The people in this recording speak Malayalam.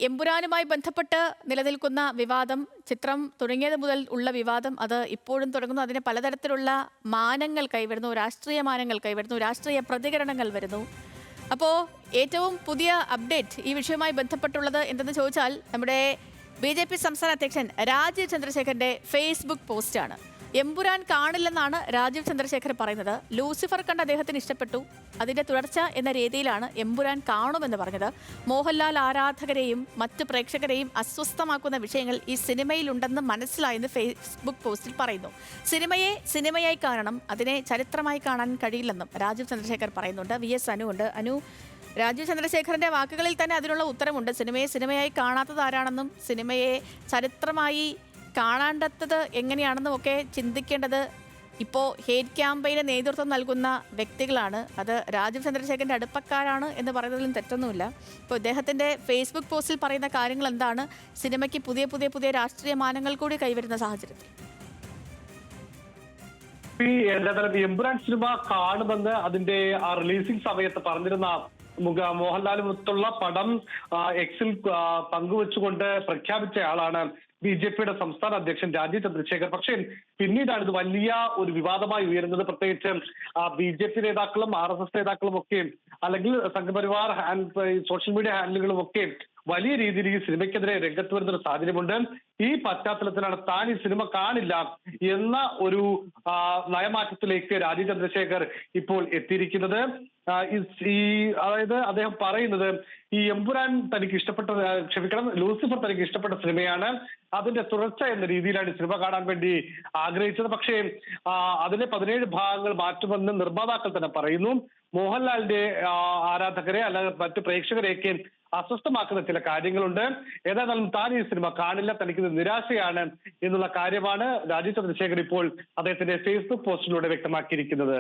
എമ്പുരാനുമായി ബന്ധപ്പെട്ട് നിലനിൽക്കുന്ന വിവാദം, ചിത്രം തുടങ്ങിയത് മുതൽ ഉള്ള വിവാദം അത് ഇപ്പോഴും തുടങ്ങുന്നു. അതിന് പലതരത്തിലുള്ള മാനങ്ങൾ കൈവരുന്നു, രാഷ്ട്രീയ മാനങ്ങൾ കൈവരുന്നു, രാഷ്ട്രീയ പ്രതികരണങ്ങൾ വരുന്നു. അപ്പോൾ ഏറ്റവും പുതിയ അപ്ഡേറ്റ് ഈ വിഷയവുമായി ബന്ധപ്പെട്ടുള്ളത് എന്തെന്ന് ചോദിച്ചാൽ നമ്മുടെ BJP സംസ്ഥാന അധ്യക്ഷൻ രാജീവ് ചന്ദ്രശേഖരന്റെ ഫേസ്ബുക്ക് പോസ്റ്റാണ്. എമ്പുരാൻ കാണില്ലെന്നാണ് രാജീവ് ചന്ദ്രശേഖർ പറയുന്നത്. ലൂസിഫർ കണ്ട് അദ്ദേഹത്തിന് ഇഷ്ടപ്പെട്ടു, അതിന്റെ തുടർച്ച എന്ന രീതിയിലാണ് എമ്പുരാൻ കാണുമെന്ന് പറഞ്ഞത്. മോഹൻലാൽ ആരാധകരെയും മറ്റ് പ്രേക്ഷകരെയും അസ്വസ്ഥമാക്കുന്ന വിഷയങ്ങൾ ഈ സിനിമയിലുണ്ടെന്ന് മനസ്സിലായെന്ന് ഫേസ്ബുക്ക് പോസ്റ്റിൽ പറയുന്നു. സിനിമയെ സിനിമയായി കാണണം, അതിനെ ചരിത്രമായി കാണാൻ കഴിയില്ലെന്നും രാജീവ് ചന്ദ്രശേഖർ പറയുന്നുണ്ട്. VS അനു ഉണ്ട്. അനു, രാജീവ് ചന്ദ്രശേഖരന്റെ വാക്കുകളിൽ തന്നെ അതിനുള്ള ഉത്തരമുണ്ട്. സിനിമയെ സിനിമയായി കാണാത്തത് ആരാണെന്നും സിനിമയെ ചരിത്രമായി കാണേണ്ടത് എങ്ങനെയാണെന്നും ഒക്കെ ചിന്തിക്കേണ്ടത് ഇപ്പോൾ ഹേറ്റ് ക്യാമ്പയിന് നേതൃത്വം നൽകുന്ന വ്യക്തികളാണ്. അത് രാജീവ് ചന്ദ്രശേഖരന്റെ അടുപ്പക്കാരാണ് എന്ന് പറയുന്നതിലും തെറ്റൊന്നുമില്ല. ഇപ്പോൾ ഇദ്ദേഹത്തിന്റെ ഫേസ്ബുക്ക് പോസ്റ്റിൽ പറയുന്ന കാര്യങ്ങൾ എന്താണ്? സിനിമയ്ക്ക് പുതിയ പുതിയ പുതിയ രാഷ്ട്രീയ മാനങ്ങൾ കൂടി കൈവരുന്ന സാഹചര്യത്തിൽ എമ്പുരാൻ സിനിമ കാണുമെന്ന് അതിന്റെ റിലീസിംഗ് സമയത്ത് പറഞ്ഞിരുന്ന മോഹൻലാലുമൊത്തുള്ള പടം എക്സിൽ പങ്കുവെച്ചുകൊണ്ട് പ്രഖ്യാപിച്ച ആളാണ് BJPയുടെ സംസ്ഥാന അധ്യക്ഷൻ രാജീവ് ചന്ദ്രശേഖർ. പക്ഷേ പിന്നീടാണ് ഇത് വലിയ ഒരു വിവാദമായി ഉയരുന്നത്. പ്രത്യേകിച്ച് BJP നേതാക്കളും RSS നേതാക്കളും ഒക്കെ, അല്ലെങ്കിൽ സംഘപരിവാർ സോഷ്യൽ മീഡിയ ഹാൻഡിലുകളും ഒക്കെ വലിയ രീതിയിൽ ഈ സിനിമയ്ക്കെതിരെ രംഗത്ത് വരുന്ന ഒരു സാഹചര്യമുണ്ട്. ഈ പശ്ചാത്തലത്തിലാണ് താൻ ഈ സിനിമ കാണില്ല എന്ന ഒരു നയമാറ്റത്തിലേക്ക് രാജീവ് ചന്ദ്രശേഖർ ഇപ്പോൾ എത്തിയിരിക്കുന്നത്. അതായത് അദ്ദേഹം പറയുന്നത് ഈ എമ്പുരാൻ തനിക്ക് ഇഷ്ടപ്പെട്ട, ലൂസിഫർ തനിക്ക് ഇഷ്ടപ്പെട്ട സിനിമയാണ്, അതിന്റെ തുടർച്ച എന്ന രീതിയിലാണ് സിനിമ കാണാൻ വേണ്ടി ആഗ്രഹിച്ചത്. പക്ഷേ അതിലെ 17 ഭാഗങ്ങൾ മാറ്റുമെന്ന് നിർമ്മാതാക്കൾ തന്നെ പറയുന്നു. മോഹൻലാലിന്റെ ആരാധകരെ അല്ലാതെ മറ്റു പ്രേക്ഷകരെയൊക്കെ അസ്വസ്ഥമാക്കുന്ന ചില കാര്യങ്ങളുണ്ട്. ഏതായാലും താൻ ഈ സിനിമ കാണില്ല, തനിക്ക് നിരാശയാണ് എന്നുള്ള കാര്യമാണ് രാജീവ് ചന്ദ്രശേഖർ ഇപ്പോൾ അദ്ദേഹത്തിന്റെ ഫേസ്ബുക്ക് പോസ്റ്റിലൂടെ വ്യക്തമാക്കിയിരിക്കുന്നത്.